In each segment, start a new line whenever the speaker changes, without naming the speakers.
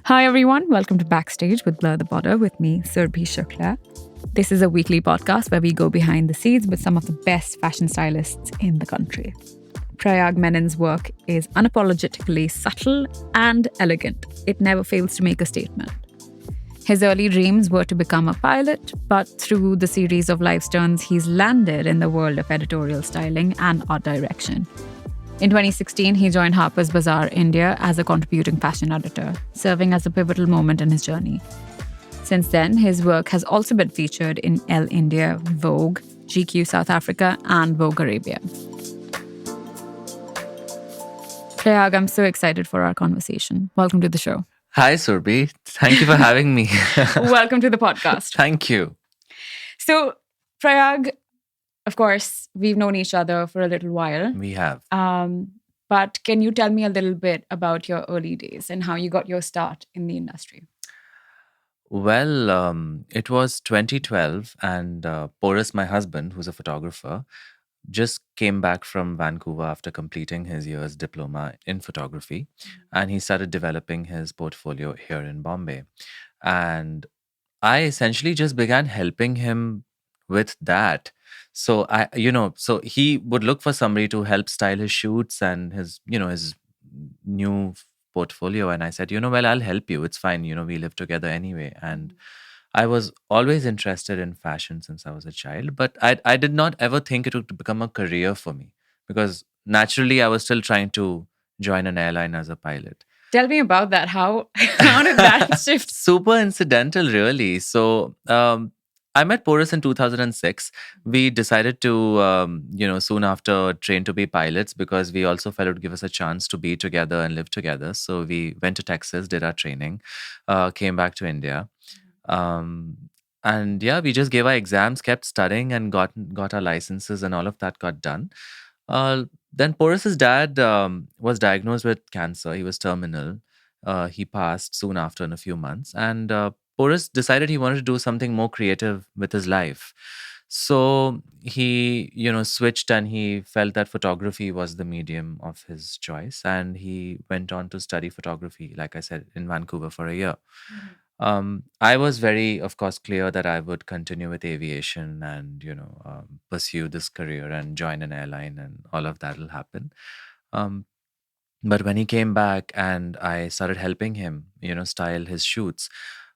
Hi, everyone. Welcome to Backstage with Blur the Border with me, Surbhi Shukla. This is a weekly podcast where we go behind the scenes with some of the best fashion stylists in the country. Prayag Menon's work is unapologetically subtle and elegant. It never fails to make a statement. His early dreams were to become a pilot, but through the series of life's turns, he's landed in the world of editorial styling and art direction. In 2016, he joined Harper's Bazaar India as a contributing fashion editor, serving as a pivotal moment in his journey. Since then, his work has also been featured in Elle India, Vogue, GQ South Africa, and Vogue Arabia. Prayag, I'm so excited for our conversation. Welcome to the show.
Hi, Surbhi. Thank you for having me.
Welcome to the podcast.
Thank you.
So, Prayag, of course, we've known each other for a little while.
We have.
But can you tell me a little bit about your early days and how you got your start in the industry?
Well, it was 2012, and Porus, my husband, who's a photographer, just came back from Vancouver after completing his year's diploma in photography, and he started developing his portfolio here in Bombay. And I essentially just began helping him with that. So he would look for somebody to help style his shoots and his new portfolio. And I said, well, I'll help you. It's fine. We live together anyway. And I was always interested in fashion since I was a child, but I did not ever think it would become a career for me because naturally I was still trying to join an airline as a pilot.
Tell me about that. How did that shift?
Super incidental, really. So I met Porus in 2006. We decided to, soon after train to be pilots because we also felt it would give us a chance to be together and live together. So we went to Texas, did our training, came back to India. And yeah, we just gave our exams, kept studying, and got our licenses, and all of that got done. Then Porus's dad was diagnosed with cancer. He was terminal. He passed soon after in a few months, and Porus decided he wanted to do something more creative with his life. So he, switched, and he felt that photography was the medium of his choice, and he went on to study photography, like I said, in Vancouver for a year. I was very, of course, clear that I would continue with aviation and, pursue this career and join an airline, and all of that will happen. Um, but when he came back and I started helping him, style his shoots,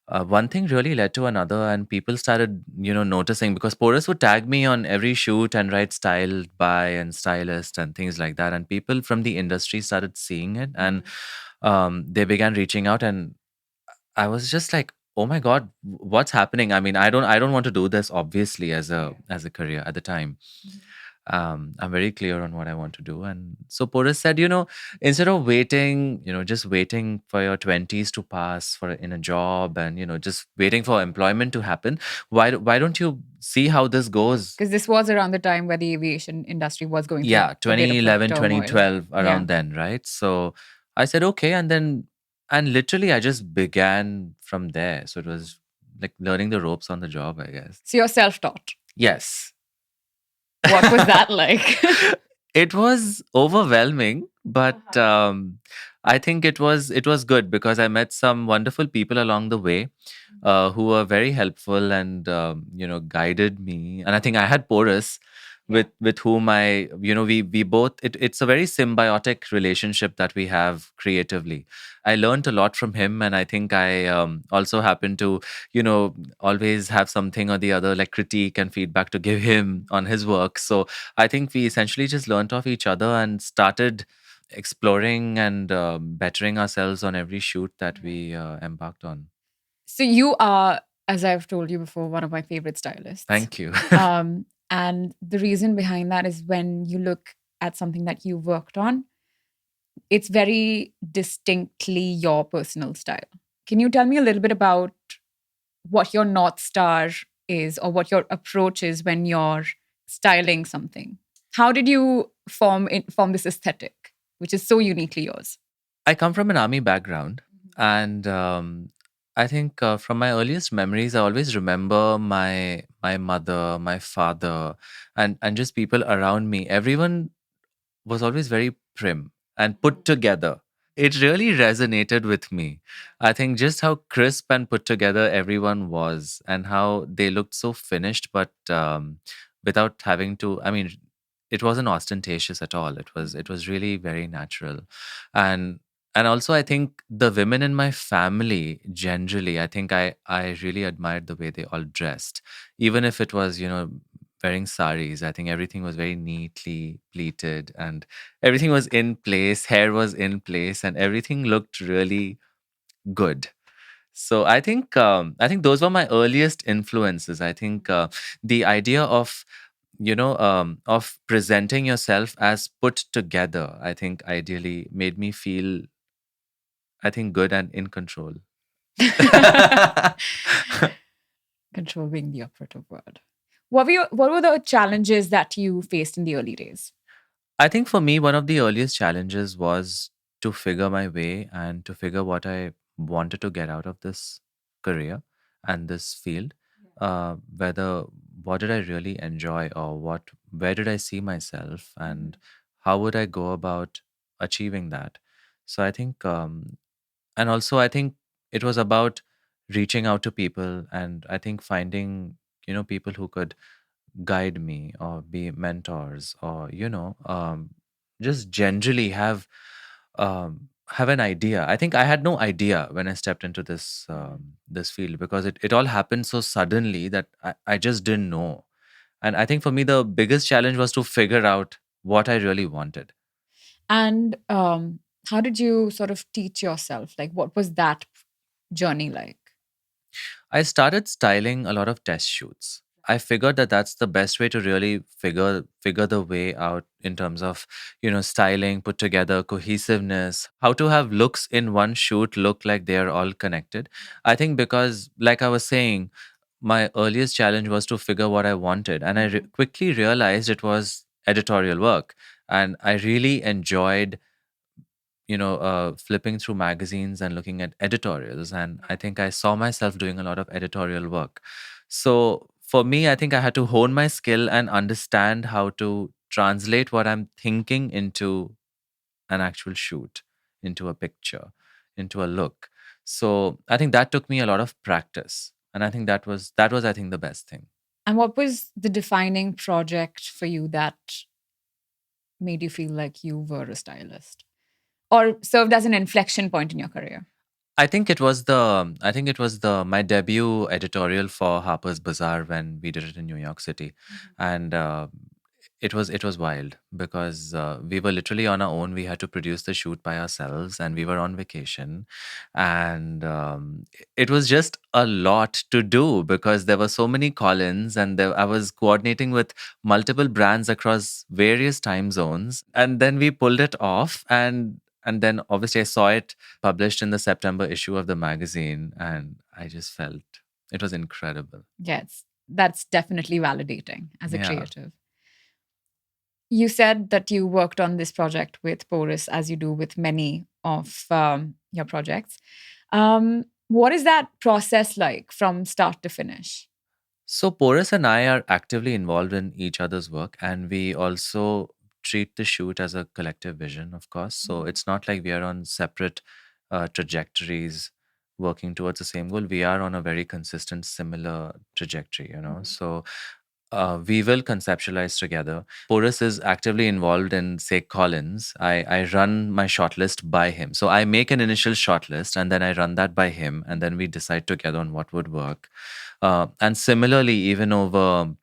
one thing really led to another, and people started, noticing because Porus would tag me on every shoot and write styled by and stylist and things like that. And people from the industry started seeing it, and they began reaching out, and I was just like, oh my God, what's happening? I mean, I don't want to do this obviously as a career at the time. I'm very clear on what I want to do. And so Porus said, instead of waiting, just waiting for your 20s to pass for in a job and, just waiting for employment to happen, why don't you see how this goes?
Because this was around the time where the aviation industry was going through
Yeah,
a bit of a
2011,
turmoil.
2012,
Yeah.
around then, right? So I said, okay. And literally I just began from there. So it was like learning the ropes on the job, I guess.
So you're self-taught.
Yes.
What was that like?
It was overwhelming, but I think it was good because I met some wonderful people along the way who were very helpful and guided me. And I think I had Porus with whom I we both it's a very symbiotic relationship that we have creatively. I learned a lot from him, and I think I also happen to always have something or the other like critique and feedback to give him on his work. So I think we essentially just learned off each other and started exploring and bettering ourselves on every shoot that we embarked on.
So you are, as I've told you before, one of my favorite stylists.
Thank you.
And the reason behind that is when you look at something that you worked on, it's very distinctly your personal style. Can you tell me a little bit about what your North Star is or what your approach is when you're styling something? How did you form this aesthetic, which is so uniquely yours?
I come from an army background, and I think from my earliest memories, I always remember my mother, my father, and just people around me. Everyone was always very prim and put together. It really resonated with me. I think just how crisp and put together everyone was, and how they looked so finished, but without having to. I mean, it wasn't ostentatious at all. It was really very natural, and also I think the women in my family generally, I think I really admired the way they all dressed, even if it was wearing saris. I think everything was very neatly pleated, and everything was in place, hair was in place, and everything looked really good. So I think those were my earliest influences. I think the idea of presenting yourself as put together, I think ideally made me feel, I think, good and in control.
Control being the operative word. What were the challenges that you faced in the early days?
I think for me, one of the earliest challenges was to figure my way and to figure what I wanted to get out of this career and this field. Whether what did I really enjoy, or where did I see myself, and how would I go about achieving that? So I think, and also I think it was about reaching out to people, and I think finding people who could guide me or be mentors, or just generally have an idea. I think I had no idea when I stepped into this field, because it all happened so suddenly that I just didn't know. And I think for me the biggest challenge was to figure out what I really wanted.
And how did you sort of teach yourself? Like, what was that journey like?
I started styling a lot of test shoots. I figured that that's the best way to really figure the way out in terms of styling, put together, cohesiveness, how to have looks in one shoot look like they are all connected. I think because, like I was saying, my earliest challenge was to figure what I wanted, and quickly realized it was editorial work, and I really enjoyed flipping through magazines and looking at editorials. And I think I saw myself doing a lot of editorial work. So for me, I think I had to hone my skill and understand how to translate what I'm thinking into an actual shoot, into a picture, into a look. So I think that took me a lot of practice. And I think that was I think the best thing.
And what was the defining project for you that made you feel like you were a stylist or served as an inflection point in your career?
I think it was the my debut editorial for Harper's Bazaar when we did it in New York City, and it was wild because we were literally on our own. We had to produce the shoot by ourselves, and we were on vacation, and it was just a lot to do because there were so many call-ins, and I was coordinating with multiple brands across various time zones, and then we pulled it off, and then obviously I saw it published in the September issue of the magazine, and I just felt it was incredible.
Yes, that's definitely validating as a
Yeah.
creative. You said that you worked on this project with Porus, as you do with many of your projects. What is that process like from start to finish?
So Porus and I are actively involved in each other's work, and we also treat the shoot as a collective vision, of course. So it's not like we are on separate trajectories working towards the same goal. We are on a very consistent, similar trajectory. So we will conceptualize together. Porus is actively involved in, say, Collins. I run my shortlist by him. So I make an initial shortlist and then I run that by him, and then we decide together on what would work. And similarly, even over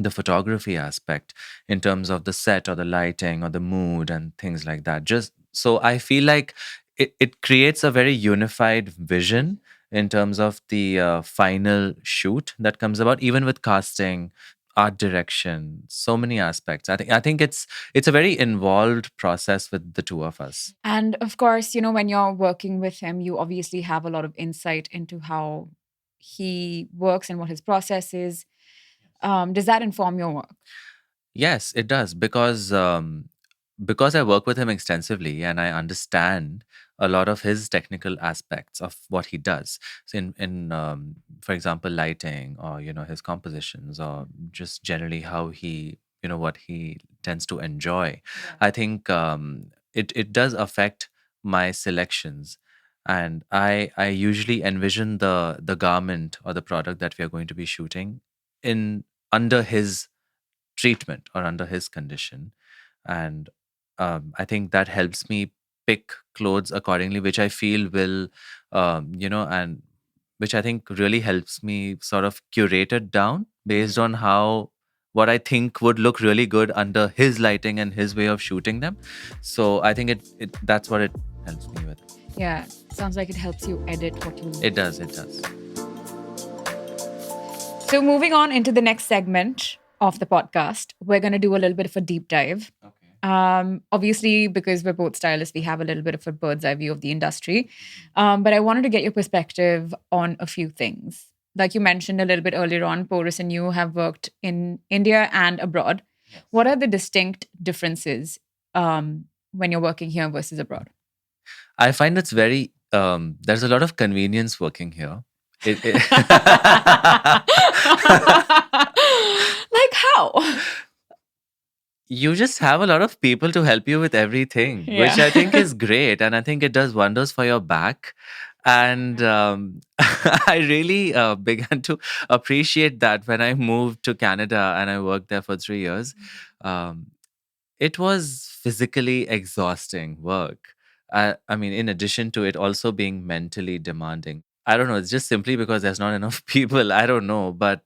the photography aspect in terms of the set or the lighting or the mood and things like that. Just so I feel like it creates a very unified vision in terms of the final shoot that comes about, even with casting, art direction, so many aspects. I think it's a very involved process with the two of us.
And of course, when you're working with him, you obviously have a lot of insight into how he works and what his process is. Does that inform your work?
Yes, it does because I work with him extensively and I understand a lot of his technical aspects of what he does. So in for example, lighting, or his compositions, or just generally how he what he tends to enjoy. I think it does affect my selections. And I usually envision the garment or the product that we are going to be shooting in under his treatment or under his condition. And I think that helps me pick clothes accordingly, which I feel will, and which I think really helps me sort of curate it down based on how what I think would look really good under his lighting and his way of shooting them. So I think it that's what it helps me with.
Yeah, sounds like it helps you edit what you.
It does. It does.
So moving on into the next segment of the podcast, we're going to do a little bit of a deep dive.
Okay.
Obviously, because we're both stylists, we have a little bit of a bird's eye view of the industry. But I wanted to get your perspective on a few things. Like you mentioned a little bit earlier on, Porus and you have worked in India and abroad.
Yes.
What are the distinct differences when you're working here versus abroad?
I find it's very there's a lot of convenience working here.
Like how?
You just have a lot of people to help you with everything, which
Yeah.
I think is great. And I think it does wonders for your back. And I really began to appreciate that when I moved to Canada and I worked there for 3 years. Um, it was physically exhausting work. I mean, in addition to it also being mentally demanding. I don't know. It's just simply because there's not enough people. I don't know, but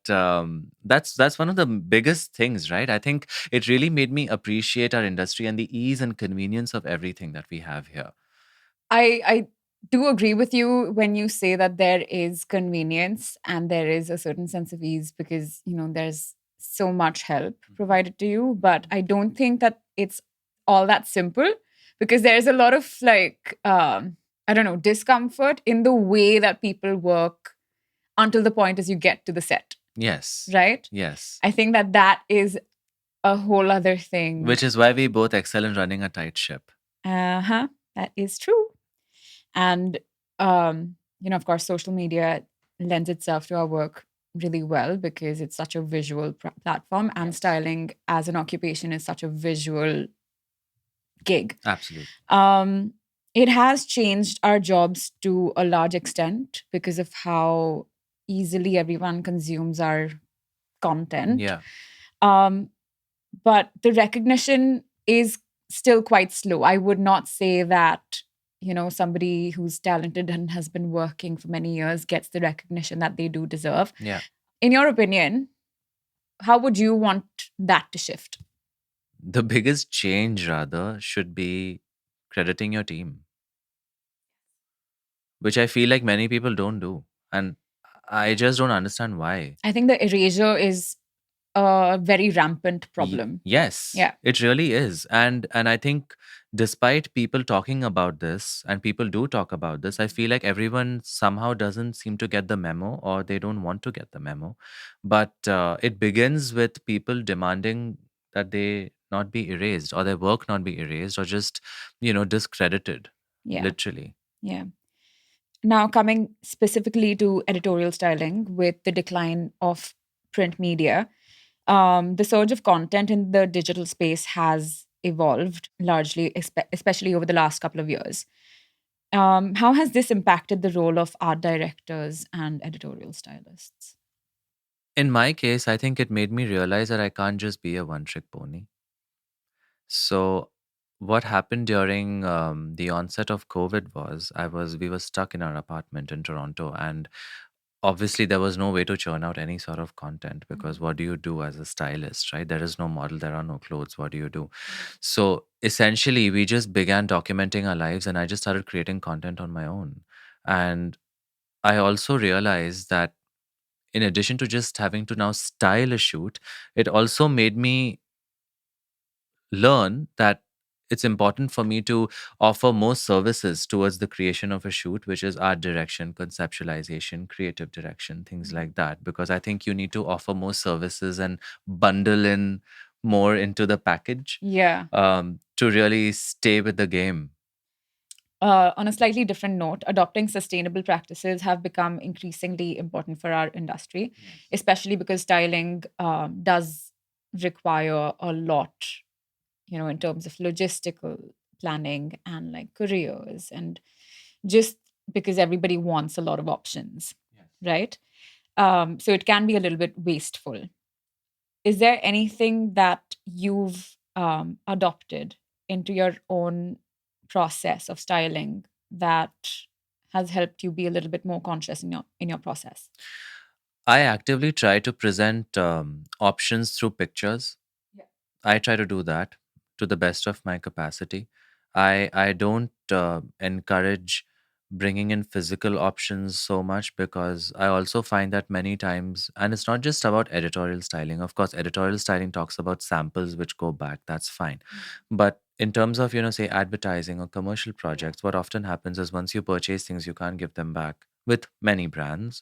that's one of the biggest things, right? I think it really made me appreciate our industry and the ease and convenience of everything that we have here.
I do agree with you when you say that there is convenience and there is a certain sense of ease because, there's so much help provided to you. But I don't think that it's all that simple because there's a lot of I don't know, discomfort in the way that people work until the point as you get to the set,
Yes.
right?
Yes.
I think that is a whole other thing.
Which is why we both excel in running a tight ship.
That is true. And, of course, social media lends itself to our work really well because it's such a visual platform and
Yes.
styling as an occupation is such a visual gig.
Absolutely.
It has changed our jobs to a large extent because of how easily everyone consumes our content.
Yeah.
But the recognition is still quite slow. I would not say that, somebody who's talented and has been working for many years gets the recognition that they do deserve.
Yeah.
In your opinion, how would you want that to shift?
The biggest change, rather, should be crediting your team, which I feel like many people don't do. And I just don't understand why.
I think the erasure is a very rampant problem.
Yes.
Yeah.
It really is. And I think despite people talking about this and people do talk about this, I feel like everyone somehow doesn't seem to get the memo or they don't want to get the memo. But it begins with people demanding that they not be erased or their work not be erased or just, discredited.
Yeah.
Literally.
Yeah. Now, coming specifically to editorial styling with the decline of print media, the surge of content in the digital space has evolved largely, especially over the last couple of years. How has this impacted the role of art directors and editorial stylists?
In my case, I think it made me realize that I can't just be a one trick pony. So what happened during the onset of COVID was we were stuck in our apartment in Toronto, and obviously there was no way to churn out any sort of content because what do you do as a stylist, right? There is no model, there are no clothes. What do you do? So essentially, we just began documenting our lives, and I just started creating content on my own. And I also realized that in addition to just having to now style a shoot, it also made me learn that it's important for me to offer more services towards the creation of a shoot, which is art direction, conceptualization, creative direction, things like that. Because I think you need to offer more services and bundle in more into the package
Yeah.
to really stay with the game.
On a slightly different note, adopting sustainable practices have become increasingly important for our industry, especially because styling does require a lot, in terms of logistical planning and like careers, and just because everybody wants a lot of options, right? So it can be a little bit wasteful. Is there anything that you've adopted into your own process of styling that has helped you be a little bit more conscious in your process?
I actively try to present options through pictures.
Yeah.
I try to do that to the best of my capacity. I don't encourage bringing in physical options so much, because I also find that many times, and it's not just about editorial styling. Of course, editorial styling talks about samples which go back. That's fine. But in terms of, say advertising or commercial projects, what often happens is once you purchase things, you can't give them back with many brands.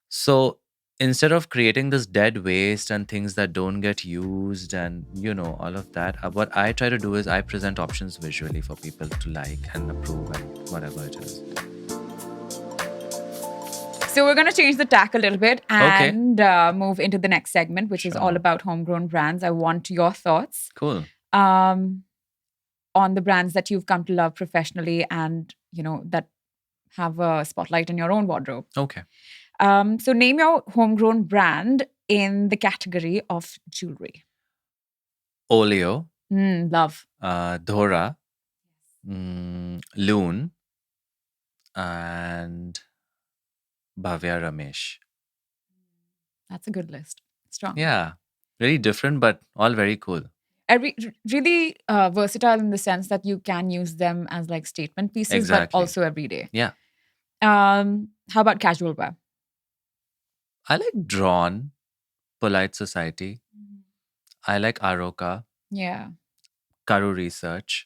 So instead of creating this dead waste and things that don't get used and all of that, what I try to do is I present options visually for people to like and approve and whatever it is.
So we're going to change the tack a little bit
Okay.
and move into the next segment, which is all
Sure.
about homegrown brands. I want your thoughts
Cool.
on the brands that you've come to love professionally and that have a spotlight in your own wardrobe.
Okay.
So name your homegrown brand in the category of jewelry.
Oleo,
Love.
Dhora, Loon, and Bhavya Ramesh.
That's a good list. Strong.
Yeah. Really different, but all very cool.
Really versatile in the sense that you can use them as like statement pieces,
Exactly.
but also every day.
Yeah.
How about casual wear?
I like Drawn, Polite Society. I like Aroka,
Yeah.
Karu Research.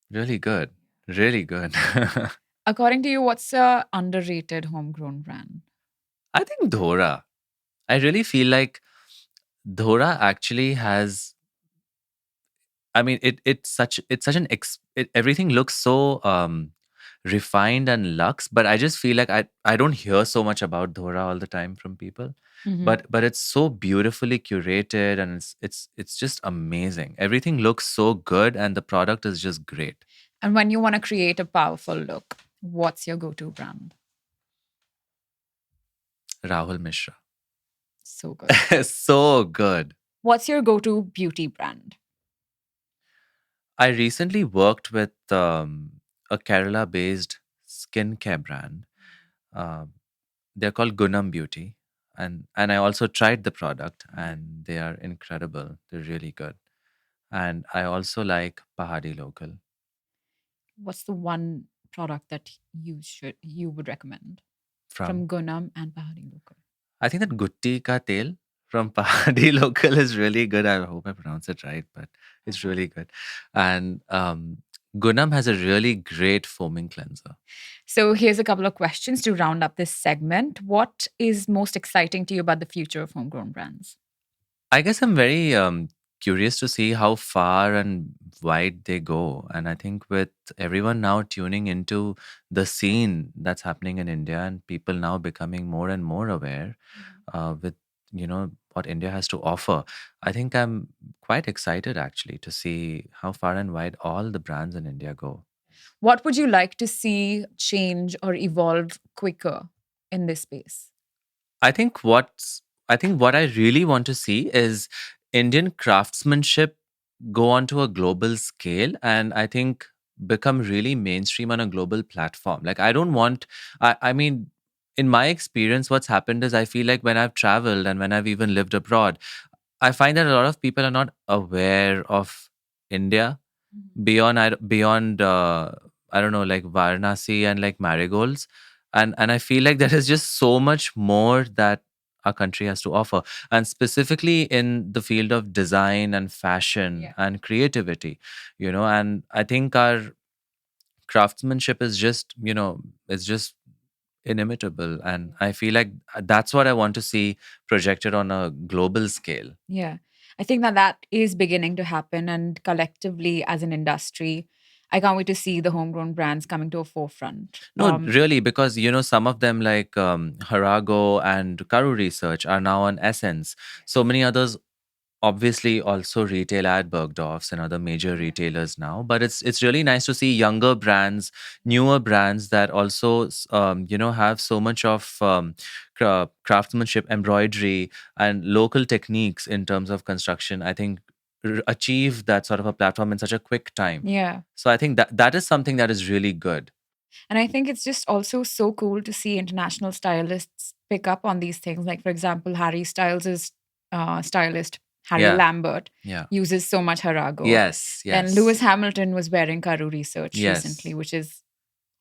Really good. Really good.
According to you, what's a underrated homegrown brand?
I think Dhora. I really feel like Dhora actually has. I mean, it's such everything looks so refined and luxe, but I just feel like I don't hear so much about Dhora all the time from people. But it's so beautifully curated, and it's just amazing. Everything looks so good, and the product is just great.
And when you want to create a powerful look, what's your go-to brand?
Rahul Mishra.
So good.
So good.
What's your go-to beauty brand?
I recently worked with a Kerala-based skincare brand. They're called Gunam Beauty, and I also tried the product, and they are incredible. They're really good. And I also like Pahadi Local.
What's the one product that you would recommend
From
from Gunam and Pahadi Local?
I think that Gutti Ka Tel from Pahadi Local is really good. I hope I pronounce it right, but it's really good. And Gunam has a really great foaming cleanser.
So here's a couple of questions to round up this segment. What is most exciting to you about the future of homegrown brands?
I guess I'm very curious to see how far and wide they go. And I think with everyone now tuning into the scene that's happening in India, and people now becoming more and more aware with what India has to offer, I think I'm quite excited actually to see how far and wide all the brands in India go.
What would you like to see change or evolve quicker in this space?
I think what I really want to see is Indian craftsmanship go onto a global scale, and I think become really mainstream on a global platform. Like I don't want I mean, in my experience, what's happened is I feel like when I've traveled and when I've even lived abroad, I find that a lot of people are not aware of India beyond I don't know, like Varanasi and like marigolds, and I feel like there is just so much more that our country has to offer, and specifically in the field of design and fashion.
Yeah.
And creativity, and I think our craftsmanship is just it's just inimitable, and I feel like that's what I want to see projected on a global scale.
Yeah. I think that is beginning to happen. And collectively, as an industry, I can't wait to see the homegrown brands coming to a forefront.
No, really, because some of them like Harago and Karu Research are now on Essence. So many others obviously also retail at Bergdorf's and other major retailers now, but it's really nice to see younger brands, newer brands that also have so much of craftsmanship, embroidery, and local techniques in terms of construction. I think achieve that sort of a platform in such a quick time.
Yeah.
So I think that is something that is really good.
And I think it's just also so cool to see international stylists pick up on these things. Like, for example, Harry Styles' stylist, Harry
Yeah.
Lambert,
Yeah.
uses so much Harago.
Yes.
And Lewis Hamilton was wearing Karu research
Yes.
recently, which is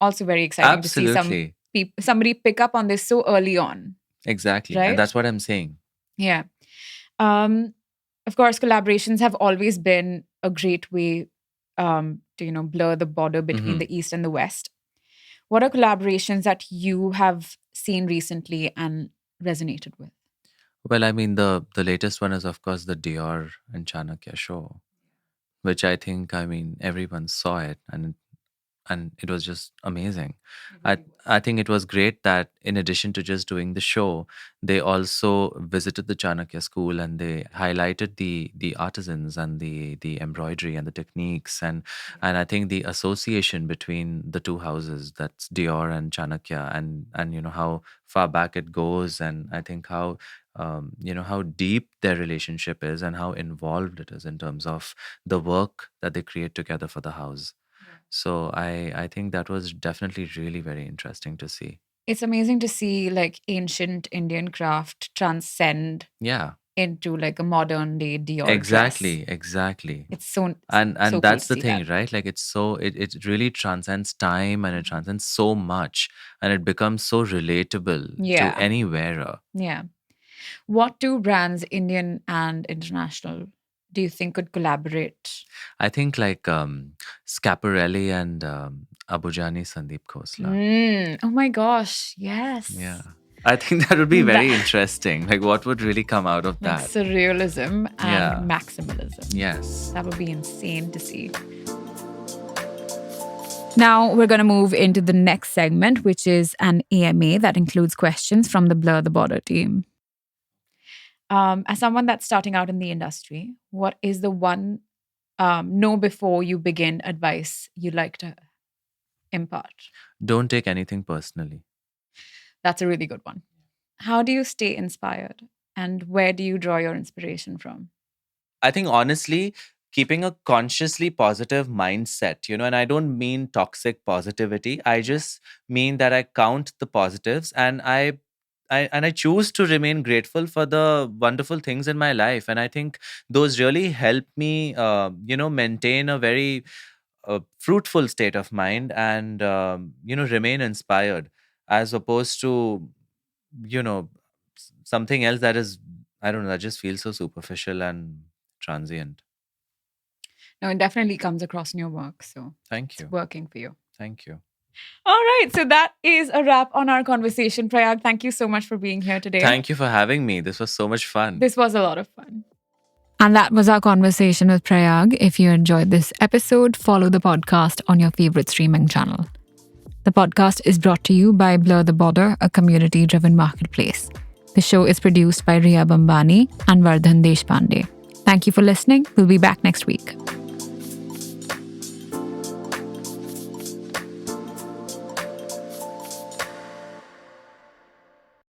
also very exciting to see somebody pick up on this so early on.
Exactly.
Right?
And that's what I'm saying.
Yeah. Of course, collaborations have always been a great way to, blur the border between the East and the West. What are collaborations that you have seen recently and resonated with?
Well, I mean, the latest one is, of course, the Dior and Chanakya show, which I think, everyone saw it, and it was just amazing. I think it was great that in addition to just doing the show, they also visited the Chanakya school and they highlighted the artisans and the embroidery and the techniques, and I think the association between the two houses, that's Dior and Chanakya, and how far back it goes, and I think how how deep their relationship is and how involved it is in terms of the work that they create together for the house. So I think that was definitely really very interesting to see.
It's amazing to see like ancient Indian craft transcend
Yeah,
into like a modern day Dior
exactly,
dress.
exactly.
It's so
And
so cool
that's
to
the
see
thing,
that.
right? Like it really transcends time and it transcends so much, and it becomes so relatable
Yeah.
to any wearer.
Yeah. What two brands, Indian and international, do you think could collaborate?
I think like Schiaparelli and Abujani Sandeep Khosla.
Oh my gosh, yes.
Yeah. I think that would be very interesting. Like, what would really come out of
Like
that?
surrealism and
Yeah.
maximalism.
Yes.
That would be insane to see. Now we're going to move into the next segment, which is an AMA that includes questions from the Blur the Border team. As someone that's starting out in the industry, what is the one know before you begin advice you'd like to impart?
Don't take anything personally.
That's a really good one. How do you stay inspired? And where do you draw your inspiration from?
I think honestly, keeping a consciously positive mindset, and I don't mean toxic positivity. I just mean that I count the positives and I choose to remain grateful for the wonderful things in my life. And I think those really help me, maintain a very fruitful state of mind and, remain inspired as opposed to, something else that is, I don't know, that just feels so superficial and transient.
No, it definitely comes across in your work. So
Thank you.
it's working for you.
Thank you.
All right. So that is a wrap on our conversation. Prayag, thank you so much for being here today.
Thank you for having me. This was so much fun.
This was a lot of fun. And that was our conversation with Prayag. If you enjoyed this episode, follow the podcast on your favorite streaming channel. The podcast is brought to you by Blur the Border, a community-driven marketplace. The show is produced by Riya Bambani and Vardhan Deshpande. Thank you for listening. We'll be back next week.